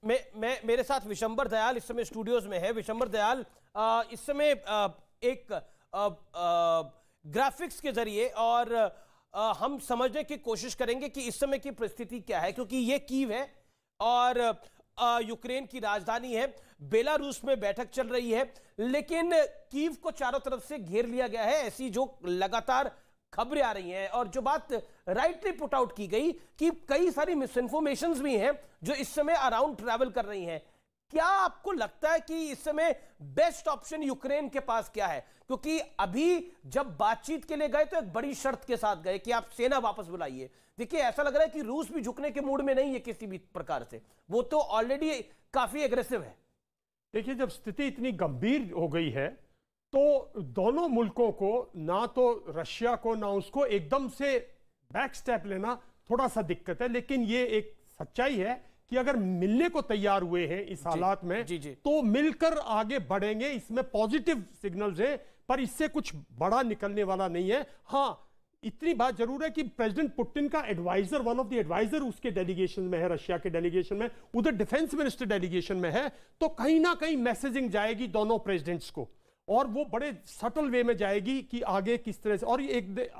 मेरे साथ विशंबर दयाल इस समय स्टूडियोज में है। विशंबर दयाल, इस समय एक ग्राफिक्स के जरिए और हम समझने की कोशिश करेंगे कि इस समय की परिस्थिति क्या है, क्योंकि ये कीव है और यूक्रेन की राजधानी है। बेलारूस में बैठक चल रही है, लेकिन कीव को चारों तरफ से घेर लिया गया है, ऐसी जो लगातार खबरें आ रही हैं। और जो बात राइटली पुट आउट की गई कि कई सारी मिस इन्फॉर्मेशंस भी हैं जो इस समय अराउंड ट्रैवल कर रही हैं। क्या आपको लगता है कि इस समय बेस्ट ऑप्शन यूक्रेन के पास क्या है? क्योंकि अभी जब बातचीत के लिए गए तो एक बड़ी शर्त के साथ गए कि आप सेना वापस बुलाइए। देखिए, ऐसा लग रहा है कि रूस भी झुकने के मूड में नहीं है किसी भी प्रकार से, वो तो ऑलरेडी काफी एग्रेसिव है। देखिए, जब स्थिति इतनी गंभीर हो गई है तो दोनों मुल्कों को, ना तो रशिया को ना उसको, एकदम से बैक स्टेप लेना थोड़ा सा दिक्कत है। लेकिन ये एक सच्चाई है कि अगर मिलने को तैयार हुए हैं इस हालात में तो मिलकर आगे बढ़ेंगे। इसमें पॉजिटिव सिग्नल्स हैं, पर इससे कुछ बड़ा निकलने वाला नहीं है। हाँ, इतनी बात जरूर है कि प्रेसिडेंट पुतिन का adviser, one of the adviser उसके डेलीगेशन में है, रशिया के डेलीगेशन में, उधर डिफेंस मिनिस्टर डेलीगेशन में है। तो कहीं ना कहीं मैसेजिंग जाएगी दोनों प्रेसिडेंट्स को, और वो बड़े सटल वे में जाएगी कि आगे किस तरह से। और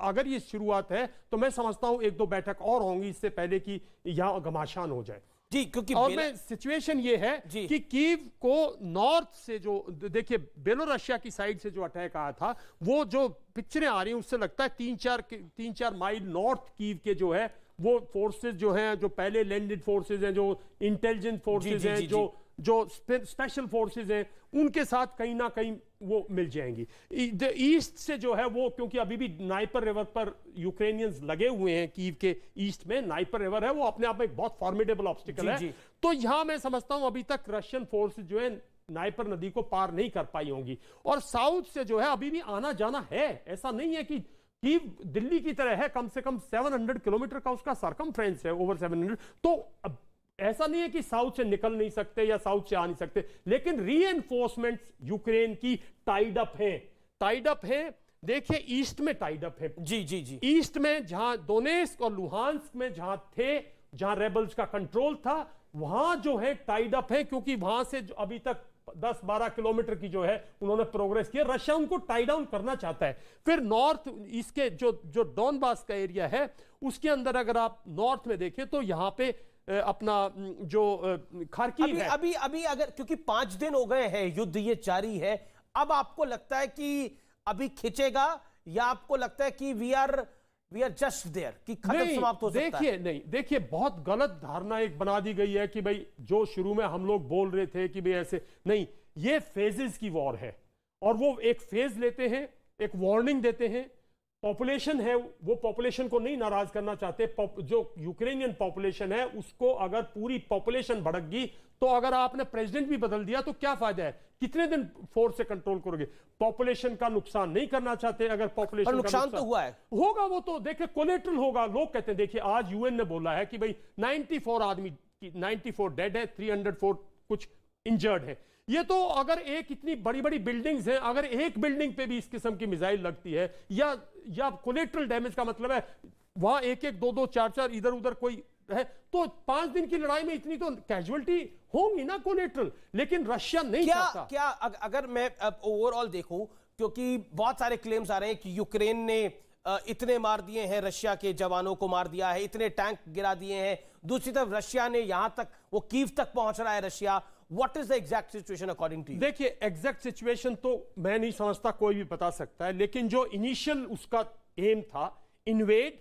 अगर ये शुरुआत है तो मैं समझता हूं एक दो बैठक और होंगी इससे पहले कि यहां घमासान हो जाए जी। क्योंकि और मैं सिचुएशन ये है कि कीव को नॉर्थ से जो, देखिए बेलोरशिया की साइड से जो अटैक आया था, वो जो पिक्चरें आ रही हैं उससे लगता है 3-4 माइल नॉर्थ कीव के जो है वो फोर्सेस जो हैं, जो पहले लैंडेड फोर्सेस हैं, जो इंटेलिजेंस फोर्सेस हैं, जो स्पेशल फोर्सेस हैं, उनके साथ कहीं ना कहीं वो मिल जाएंगी। ईस्ट से जो है वो, क्योंकि अभी भी नाइपर रिवर पर यूक्रेनियंस लगे हुए हैं, कीव के ईस्ट में नाइपर रिवर है, वो अपने आप में एक बहुत फॉर्मिडेबल ऑब्स्टिकल है। तो यहां मैं समझता हूं अभी तक रशियन फोर्सेस जो है नाइपर नदी को पार नहीं कर पाई होंगी। और साउथ से जो है अभी भी आना जाना है, ऐसा नहीं है कि कीव दिल्ली की तरह है, कम से कम 700 किलोमीटर का उसका सरकमफ्रेंस है, ओवर 700। तो ऐसा नहीं है कि साउथ से निकल नहीं सकते या साउथ से आ नहीं सकते, लेकिन रीएनफोर्समेंट्स यूक्रेन की टाइड अप है। देखिए, ईस्ट में टाइड अप है। जी। ईस्ट में जहां दोनेस्क और लुहांस्क में जहां रेबल्स का कंट्रोल था, वहां जो है टाइड अप है, क्योंकि वहां से अभी तक 10-12 किलोमीटर की जो है उन्होंने प्रोग्रेस किया। रशिया उनको टाई डाउन करना चाहता है। फिर नॉर्थ इसके जो डॉनबास का एरिया है, उसके अंदर अगर आप नॉर्थ में देखें तो यहां पे अपना जो खार्किव है अभी अगर, क्योंकि 5 दिन हो गए हैं, युद्ध ये जारी है, अब आपको लगता है कि अभी खिंचेगा, या आपको लगता है कि वी आर जस्ट देयर, कि खत्म समाप्त हो सकता है? देखिए, बहुत गलत धारणा एक बना दी गई है कि भाई जो शुरू में हम लोग बोल रहे थे कि भाई ऐसे नहीं, ये फेजेस की वॉर है, और वो एक फेज लेते हैं, एक वार्निंग देते हैं। पॉपुलेशन है, वो पॉपुलेशन को नहीं नाराज करना चाहते। जो यूक्रेनियन पॉपुलेशन है उसको, अगर पूरी पॉपुलेशन भड़क गई तो अगर आपने प्रेसिडेंट भी बदल दिया तो क्या फायदा है? कितने दिन फोर्स से कंट्रोल करोगे? पॉपुलेशन का नुकसान नहीं करना चाहते। अगर पॉपुलेशन नुकसान तो हुआ है, होगा, वो तो देखिए कोलेट्रल होगा। लोग कहते हैं, देखिए आज यूएन ने बोला है कि भाई 94 आदमी, 94 डेड है, 304 कुछ इंजर्ड है। ये तो अगर एक इतनी बड़ी बड़ी बिल्डिंग्स हैं, अगर एक बिल्डिंग पे भी इस किस्म की मिसाइल लगती है, या कोलेट्रल डैमेज का मतलब है वहां 1-1, 2-2, 4-4 इधर उधर कोई है, तो 5 दिन की लड़ाई में इतनी तो कैजुअलिटी होंगी ना कोलेट्रल। लेकिन रशिया नहीं चाहता। क्या अगर मैं ओवरऑल देखूं, क्योंकि बहुत सारे क्लेम्स आ रहे हैं कि यूक्रेन ने इतने मार दिए हैं, रशिया के जवानों को मार दिया है, इतने टैंक गिरा दिए हैं, दूसरी तरफ रशिया ने यहां तक, वो कीव तक पहुंच रहा है Russia. What is the exact situation according to you? देखिए, एग्जैक्ट सिचुएशन तो मैं नहीं समझता, कोई भी बता सकता है, लेकिन जो इनिशियल उसका एम था, इन्वेड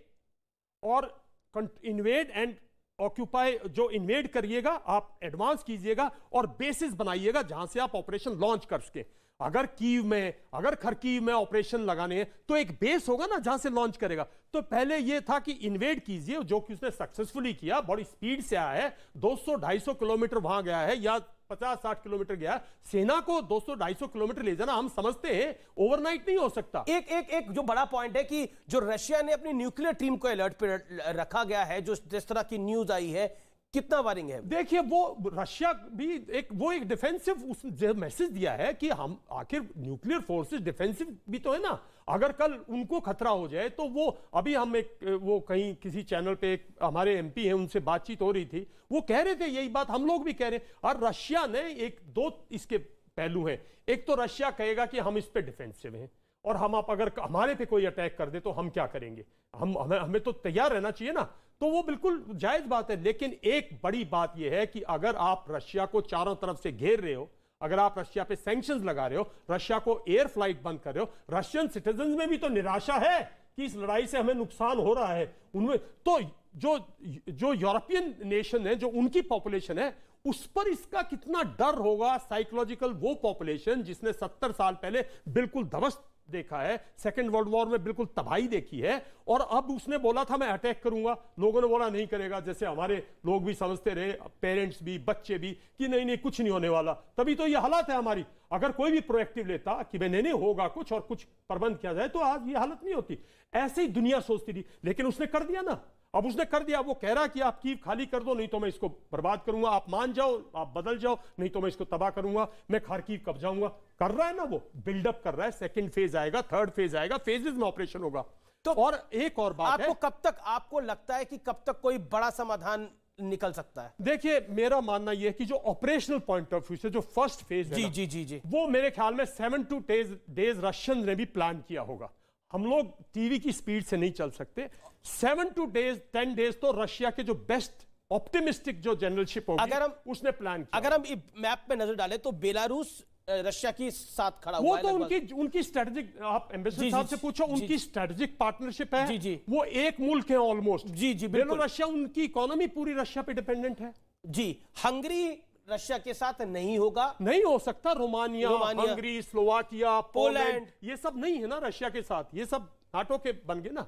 एंड ऑक्यूपाई, जो इन्वेड करिएगा आप, एडवांस कीजिएगा और बेसिस बनाइएगा जहां से आप ऑपरेशन लॉन्च कर सके। अगर कीव में, अगर खरकीव में ऑपरेशन लगाने हैं तो एक बेस होगा ना जहां से लॉन्च करेगा। तो पहले यह था कि इन्वेड कीजिए, जो कि उसने सक्सेसफुली किया, बड़ी स्पीड से आया है, 200-250 किलोमीटर वहां गया है, या 50-60 किलोमीटर गया। सेना को 200-250 किलोमीटर ले जाना, हम समझते हैं ओवरनाइट नहीं हो सकता। एक जो बड़ा पॉइंट है कि जो रशिया ने अपनी न्यूक्लियर टीम को अलर्ट पे रखा गया है, जो जिस तरह की न्यूज आई है, कितना वारिंग है? देखिए, वो रशिया भी एक डिफेंसिव उस मैसेज दिया है कि हम आखिर न्यूक्लियर फोर्सेस डिफेंसिव भी तो है ना। अगर कल उनको खतरा हो जाए तो वो अभी हम वो कहीं किसी चैनल पे हमारे एमपी हैं, उनसे बातचीत हो रही थी, वो कह रहे थे यही बात हम लोग भी कह रहे हैं। और रशिया ने दो इसके पहलू हैं। एक तो रशिया कहेगा कि हम इस पे डिफेंसिव हैं और हम अगर हमारे पे कोई अटैक कर दे तो हम क्या करेंगे, हमें तो तैयार रहना चाहिए ना। तो वो बिल्कुल जायज बात है। लेकिन एक बड़ी बात यह है कि अगर आप रशिया को चारों तरफ से घेर रहे हो, अगर आप रशिया पे सैंक्शंस लगा रहे हो, रशिया को एयर फ्लाइट बंद कर रहे हो, रशियन सिटीजन में भी तो निराशा है कि इस लड़ाई से हमें नुकसान हो रहा है। उनमें तो जो यूरोपियन नेशन है, जो उनकी पॉपुलेशन है, उस पर इसका कितना डर होगा साइकोलॉजिकल। वो पॉपुलेशन जिसने 70 साल पहले बिल्कुल ध्वस्त देखा है, सेकेंड वर्ल्ड वॉर में बिल्कुल तबाही देखी है, और अब उसने बोला था मैं अटैक करूंगा, लोगों ने बोला नहीं करेगा। जैसे हमारे लोग भी समझते रहे, पेरेंट्स भी, बच्चे भी, कि नहीं नहीं कुछ नहीं होने वाला। तभी तो ये हालत है हमारी। अगर कोई भी प्रोएक्टिव लेता कि नहीं होगा कुछ और कुछ प्रबंध किया जाए तो आज ये हालत नहीं होती। ऐसे ही दुनिया सोचती थी, लेकिन उसने कर दिया ना। अब उसने कर दिया। वो कह रहा कि आप कीव खाली कर दो, नहीं तो मैं इसको बर्बाद करूंगा, आप मान जाओ, आप बदल जाओ, नहीं तो मैं इसको तबाह करूंगा, मैं खार्किव कब्जाऊंगा। कर रहा है ना, वो बिल्डअप कर रहा है। सेकंड फेज आएगा, थर्ड फेज आएगा, फेजेस में ऑपरेशन होगा। तो और एक और बात आपको कब तक, आपको लगता है कि कब तक कोई बड़ा समाधान निकल सकता है? देखिए, मेरा मानना यह है कि जो ऑपरेशनल पॉइंट ऑफ व्यू से जो फर्स्ट फेज है जी, वो मेरे ख्याल में 7 to 10 डेज रशियन ने भी प्लान किया होगा। हम लोग टीवी की स्पीड से नहीं चल सकते। 7 to 10 डेज तो रशिया के जो बेस्ट ऑप्टिमिस्टिक जो जनरलशिप होगी, अगर हम उसने प्लान किया। अगर हम मैप पे नजर डालें तो बेलारूस रशिया की साथ खड़ा हुआ है। वो तो उनकी स्ट्रेटेजिक, आप एम्बेसडर साहब से पूछो, उनकी स्ट्रेटेजिक पार्टनरशिप है। जी। वो एक मुल्क है ऑलमोस्ट। जी बेलारूसिया, उनकी इकोनॉमी पूरी रशिया पे डिपेंडेंट है। जी। हंगरी रशिया के साथ नहीं होगा, नहीं हो सकता। रोमानिया, हंगरी, स्लोवाकिया, पोलैंड, ये सब नहीं है ना रशिया के साथ। ये सब नाटो के बन गए ना।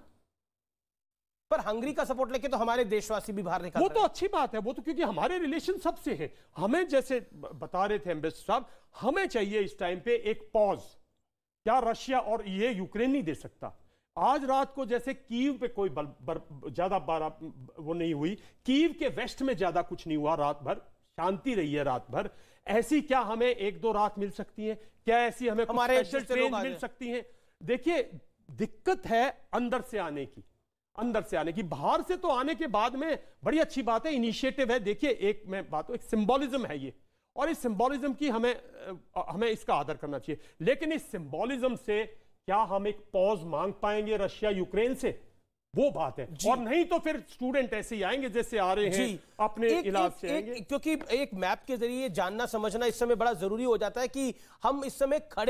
पर हंगरी का सपोर्ट लेके तो हमारे देशवासी भी बाहर निकल रहे हैं। वो तो अच्छी बात है, वो तो क्योंकि हमारे रिलेशन सबसे हैं। हमें, जैसे बता रहे थे एम्बेसडर साहब, हमें चाहिए इस टाइम पे एक पॉज। क्या रशिया और ये यूक्रेन नहीं दे सकता? आज रात को जैसे कीव पे कोई ज्यादा वो नहीं हुई, कीव के वेस्ट में ज्यादा कुछ नहीं हुआ, रात भर शांति रही है रात भर। ऐसी क्या हमें 1-2 रात मिल सकती है? क्या ऐसी हमें हमारे स्पेशल ट्रेन मिल सकती हैं? देखिए, दिक्कत है अंदर से आने की, बाहर से तो आने के बाद में बड़ी अच्छी बात है, इनिशिएटिव है। देखिए, एक मैं बात, एक सिंबॉलिज्म है ये, और इस सिंबॉलिज्म की हमें इसका आदर करना चाहिए। लेकिन इस सिंबॉलिज्म से क्या हम एक पॉज मांग पाएंगे रशिया यूक्रेन से? वो बात है। और नहीं तो फिर स्टूडेंट ऐसे ही आएंगे जैसे आ रहे हैं, अपने इलाज से आएंगे। क्योंकि एक मैप के जरिए जानना समझना इस समय बड़ा जरूरी हो जाता है कि हम इस समय खड़े